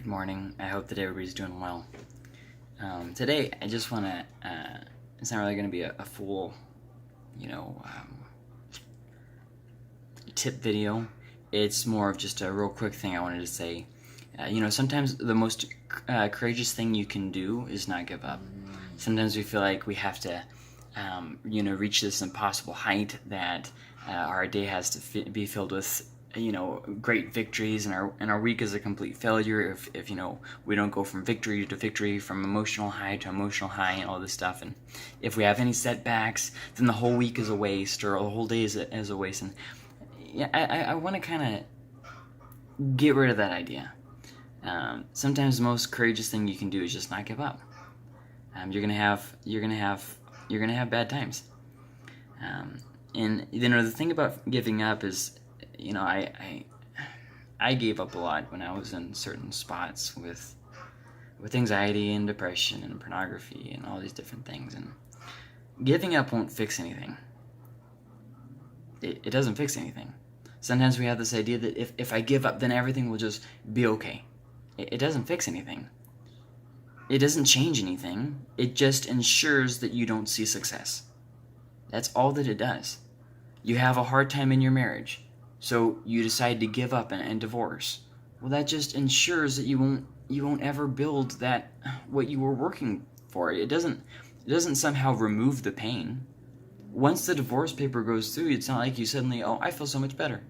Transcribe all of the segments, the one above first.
Good morning. I hope that everybody's doing well. Today, I just want to. It's not really going to be a full, you know, tip video. It's more of just a real quick thing I wanted to say. Sometimes the most courageous thing you can do is not give up. Sometimes we feel like we have to, reach this impossible height that our day has to be filled with great victories, and our week is a complete failure if we don't go from victory to victory, from emotional high to emotional high, and all this stuff. And if we have any setbacks, then the whole week is a waste, or the whole day is a waste. And yeah, I want to kind of get rid of that idea. Sometimes the most courageous thing you can do is just not give up. You're gonna have bad times. And the thing about giving up is, I gave up a lot when I was in certain spots with anxiety and depression and pornography and all these different things. And giving up won't fix anything. It doesn't fix anything. Sometimes we have this idea that if I give up, then everything will just be okay. It doesn't fix anything. It doesn't change anything. It just ensures that you don't see success. That's all that it does. You have a hard time in your marriage, so you decide to give up and divorce. Well, that just ensures that you won't ever build that what you were working for. It doesn't somehow remove the pain. Once the divorce paper goes through, it's not like you suddenly, oh, I feel so much better.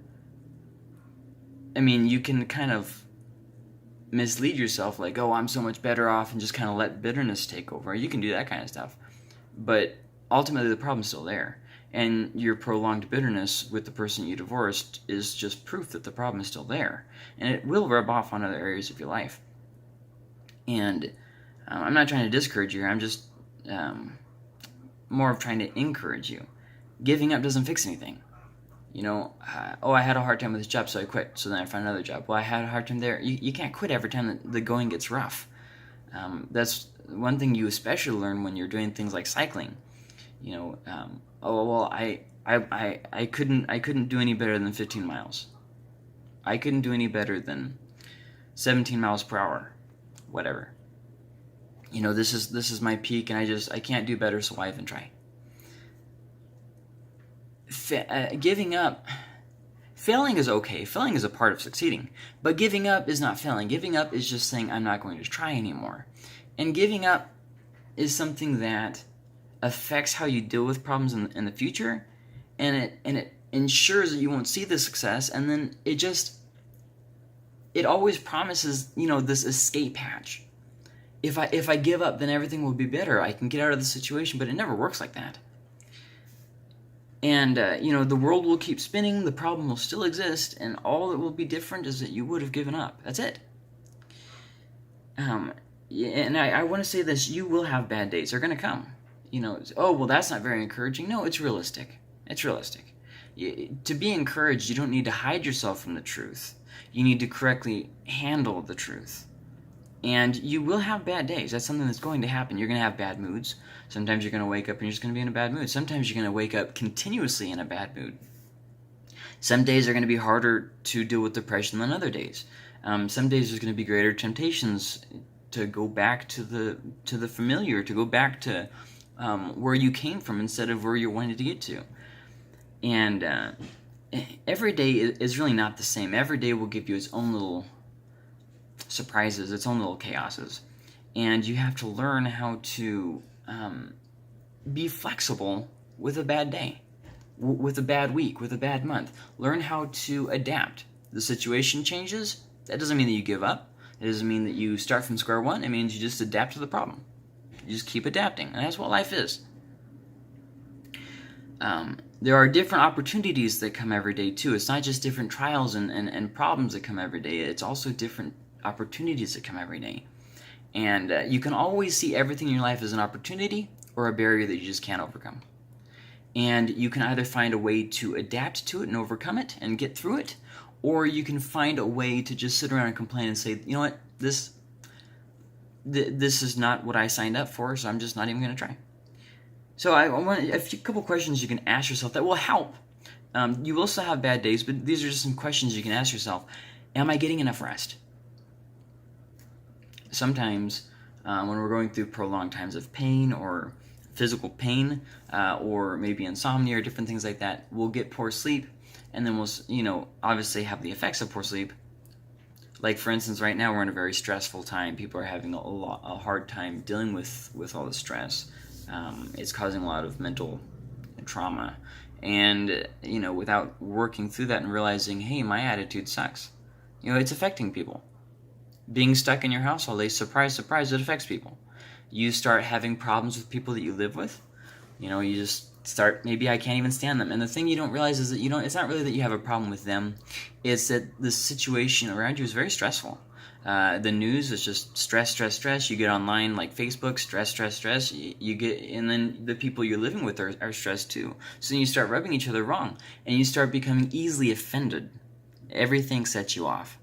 I mean, you can kind of mislead yourself, like, oh, I'm so much better off, and just kind of let bitterness take over. You can do that kind of stuff. But ultimately, the problem's still there. And your prolonged bitterness with the person you divorced is just proof that the problem is still there. And it will rub off on other areas of your life. And I'm not trying to discourage you. I'm just more of trying to encourage you. Giving up doesn't fix anything. I had a hard time with this job, so I quit. So then I found another job. Well, I had a hard time there. You can't quit every time that the going gets rough. That's one thing you especially learn when you're doing things like cycling. I couldn't do any better than 15 miles. I couldn't do any better than 17 miles per hour, whatever. This is my peak, and I can't do better, so why even try? Giving up, failing is okay. Failing is a part of succeeding, but giving up is not failing. Giving up is just saying I'm not going to try anymore, and giving up is something that affects how you deal with problems in the future, and it ensures that you won't see the success, and then it always promises this escape hatch. If I give up, then everything will be better. I can get out of the situation, but it never works like that. And the world will keep spinning, the problem will still exist, and all that will be different is that you would have given up. That's it. And I want to say this: you will have bad days. They're going to come. Oh, well, that's not very encouraging. No, it's realistic. It's realistic. To be encouraged, you don't need to hide yourself from the truth. You need to correctly handle the truth. And you will have bad days. That's something that's going to happen. You're going to have bad moods. Sometimes you're going to wake up and you're just going to be in a bad mood. Sometimes you're going to wake up continuously in a bad mood. Some days are going to be harder to deal with depression than other days. Some days there's going to be greater temptations to go back to the familiar, to go back to where you came from instead of where you wanted to get to. And every day is really not the same. Every day will give you its own little surprises, its own little chaoses. And you have to learn how to be flexible with a bad day, with a bad week, with a bad month. Learn how to adapt. The situation changes. That doesn't mean that you give up. It doesn't mean that you start from square one. It means you just adapt to the problem. You just keep adapting, and that's what life is. There are different opportunities that come every day, too. It's not just different trials and problems that come every day. It's also different opportunities that come every day. And you can always see everything in your life as an opportunity or a barrier that you just can't overcome. And you can either find a way to adapt to it and overcome it and get through it, or you can find a way to just sit around and complain and say, you know what, this is not what I signed up for, so I'm just not even going to try. So I want a couple questions you can ask yourself that will help. You will still have bad days, but these are just some questions you can ask yourself. Am I getting enough rest? sometimes when we're going through prolonged times of pain or physical pain or maybe insomnia or different things like that, we'll get poor sleep, and then we'll obviously have the effects of poor sleep. Like, for instance, right now we're in a very stressful time. People are having a hard time dealing with all the stress. It's causing a lot of mental trauma, and without working through that and realizing, hey, my attitude sucks, it's affecting people. Being stuck in your house all day, surprise, surprise, it affects people. You start having problems with people that you live with. You just start, maybe I can't even stand them. And the thing you don't realize is that it's not really that you have a problem with them. It's that the situation around you is very stressful. The news is just stress, stress, stress. You get online like Facebook, stress, stress, stress. You get, and then the people you're living with are stressed too. So then you start rubbing each other wrong, and you start becoming easily offended. Everything sets you off.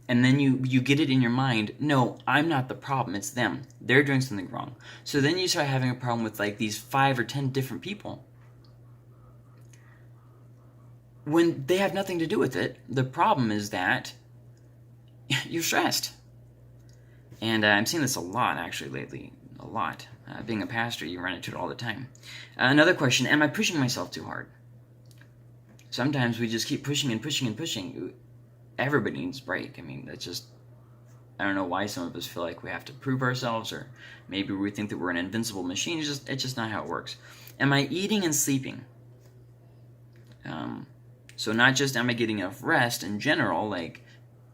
And then you get it in your mind, no, I'm not the problem, it's them. They're doing something wrong. So then you start having a problem with like these 5 or 10 different people, when they have nothing to do with it. The problem is that you're stressed. And I'm seeing this a lot, actually, lately. A lot. Being a pastor, you run into it all the time. Another question, am I pushing myself too hard? Sometimes we just keep pushing and pushing and pushing. Everybody needs a break. I mean, that's just, I don't know why some of us feel like we have to prove ourselves, or maybe we think that we're an invincible machine. It's just not how it works. Am I eating and sleeping? So not just am I getting enough rest in general, like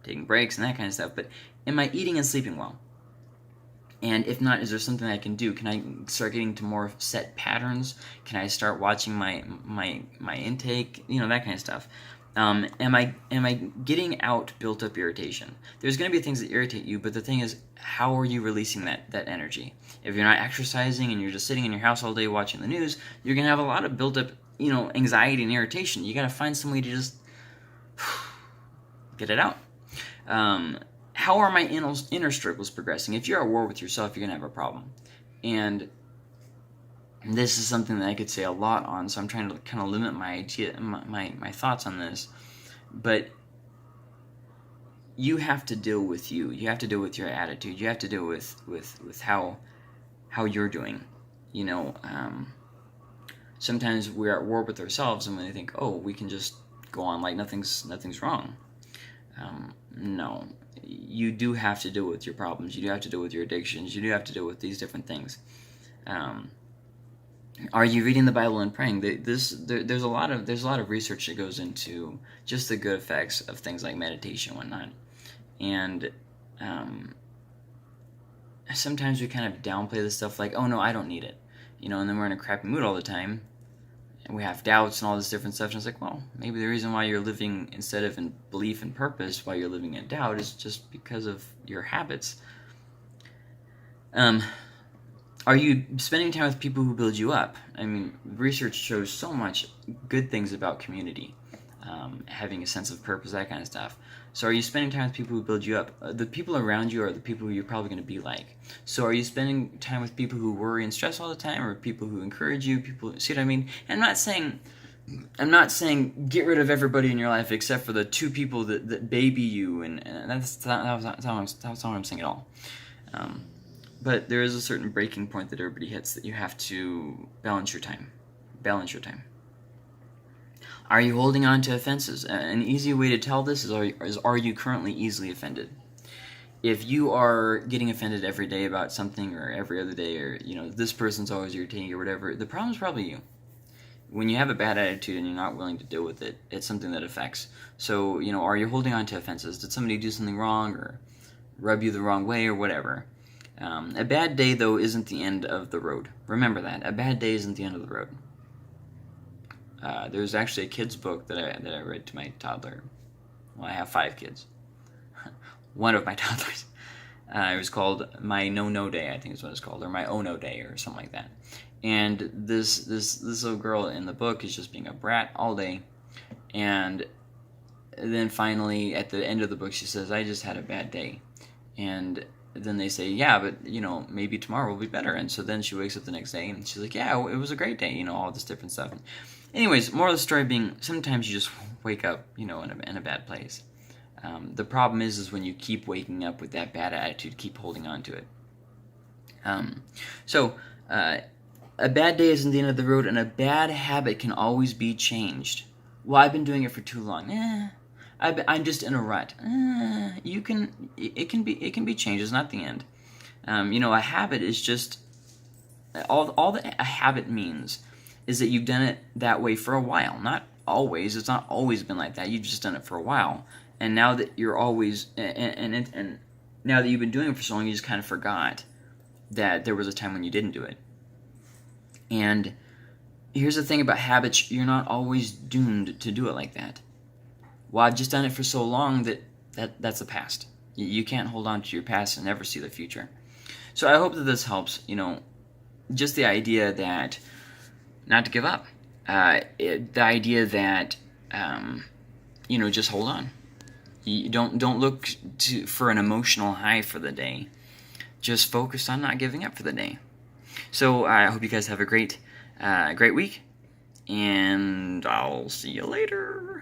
taking breaks and that kind of stuff, but am I eating and sleeping well? And if not, is there something I can do? Can I start getting to more set patterns? Can I start watching my intake? That kind of stuff. Am I getting out built up irritation? There's going to be things that irritate you, but the thing is, how are you releasing that energy? If you're not exercising and you're just sitting in your house all day watching the news, you're going to have a lot of built up, anxiety and irritation. You got to find some way to just get it out. How are my inner struggles progressing? If you're at war with yourself, you're going to have a problem. And this is something that I could say a lot on, so I'm trying to kind of limit my thoughts on this. But you have to deal with you. You have to deal with your attitude. You have to deal with how you're doing. Sometimes we're at war with ourselves, and when they think, oh, we can just go on like nothing's wrong. No. You do have to deal with your problems. You do have to deal with your addictions. You do have to deal with these different things. Are you reading the Bible and praying? There's a lot of research that goes into just the good effects of things like meditation and whatnot. And sometimes we kind of downplay this stuff, like, oh no, I don't need it, and then we're in a crappy mood all the time, and we have doubts and all this different stuff. And it's like, well, maybe the reason why you're living instead of in belief and purpose, why you're living in doubt, is just because of your habits. Are you spending time with people who build you up? I mean, research shows so much good things about community, having a sense of purpose, that kind of stuff. So are you spending time with people who build you up? The people around you are the people who you're probably going to be like. So are you spending time with people who worry and stress all the time, or people who encourage you? See what I mean? And I'm not saying get rid of everybody in your life except for the 2 people that baby you, and that's not what I'm saying at all. But there is a certain breaking point that everybody hits, that you have to balance your time. Are you holding on to offenses? An easy way to tell this is are you currently easily offended? If you are getting offended every day about something, or every other day, or this person's always irritating you or whatever, the problem is probably you. When you have a bad attitude and you're not willing to deal with it, it's something that affects. So, are you holding on to offenses? Did somebody do something wrong, or rub you the wrong way, or whatever? A bad day, though, isn't the end of the road. Remember that. A bad day isn't the end of the road. There's actually a kid's book that I read to my toddler. Well, I have 5 kids. One of my toddlers. It was called My No Day, I think is what it's called, or My Oh No Day, or something like that. And this little girl in the book is just being a brat all day. And then finally, at the end of the book, she says, I just had a bad day. And then they say, yeah, but, maybe tomorrow will be better. And so then she wakes up the next day, and she's like, yeah, it was a great day, all this different stuff. Anyways, moral of the story being, sometimes you just wake up, in a bad place. The problem is when you keep waking up with that bad attitude, keep holding on to it. So, a bad day isn't the end of the road, and a bad habit can always be changed. Well, I've been doing it for too long. I'm just in a rut. It can be changed. It's not the end. A habit is just all that a habit means is that you've done it that way for a while. Not always. It's not always been like that. You've just done it for a while, and now that you're always and now that you've been doing it for so long, you just kind of forgot that there was a time when you didn't do it. And here's the thing about habits: you're not always doomed to do it like that. Well, I've just done it for so long that's the past. You can't hold on to your past and never see the future. So I hope that this helps. Just the idea that not to give up. The idea that just hold on. You don't look for an emotional high for the day. Just focus on not giving up for the day. So I hope you guys have a great week, and I'll see you later.